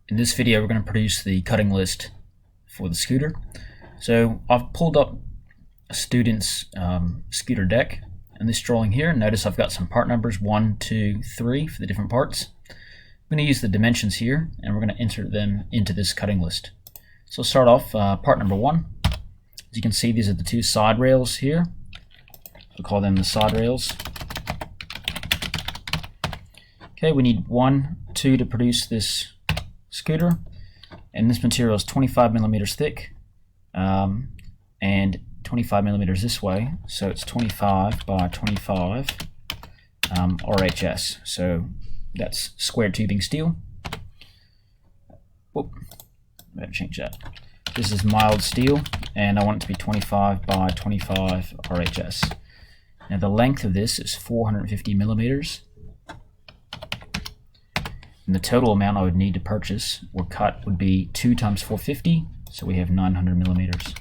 In this video, we're going to produce the cutting list for the scooter. So I've pulled up a student's scooter deck in this drawing here. Notice I've got some part numbers 1, 2, 3 for the different parts. I'm going to use the dimensions here and we're going to insert them into this cutting list. So start off part number 1. As you can see, these are the two side rails here. We'll call them the side rails. Okay, we need 1, 2 to produce this scooter, and this material is 25 millimeters thick and 25 millimeters this way, so it's 25 by 25 RHS, so that's square tubing steel. Whoop, I better change that. This is mild steel and I want it to be 25 by 25 RHS. Now the length of this is 450 millimeters. And the total amount I would need to purchase or cut would be 2 times 450, so we have 900 millimeters.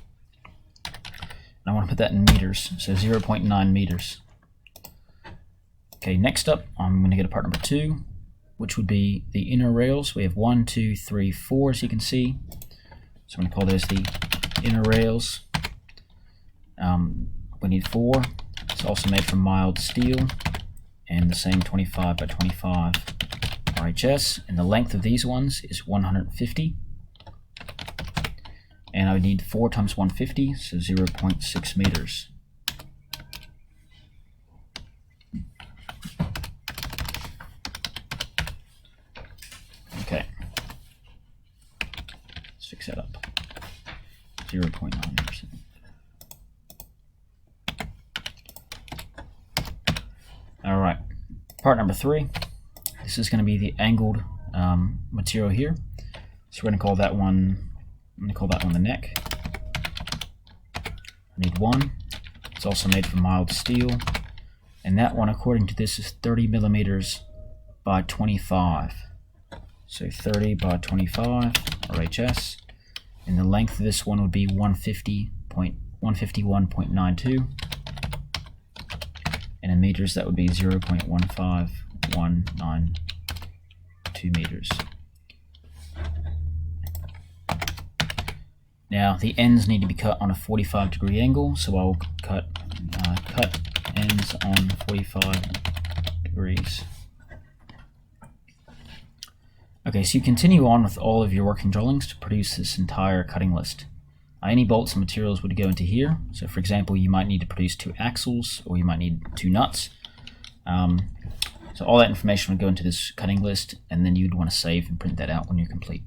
And I want to put that in meters, so 0.9 meters. Okay, next up, I'm going to get a part number 2, which would be the inner rails. We have 1, 2, 3, 4, as you can see. So I'm going to call those the inner rails. We need 4. It's also made from mild steel, and the same 25 by 25. RHS, and the length of these ones is 150, and I would need 4 times 150, so 0.6 meters. Okay, let's fix that up. 0.9 meters. All right, part number 3. This is going to be the angled material here. So we're going to call that one. I'm going to call that one the neck. I need 1. It's also made from mild steel, and that one, according to this, is 30 millimeters by 25. So 30 by 25 RHS, and the length of this one would be 151.92, and in meters that would be 0.1519 meters. Now the ends need to be cut on a 45-degree angle, so I will cut ends on 45 degrees. Okay, so you continue on with all of your working drawings to produce this entire cutting list. Any bolts and materials would go into here. So for example, you might need to produce 2 axles, or you might need 2 nuts. So all that information would go into this cutting list, and then you'd want to save and print that out when you're complete.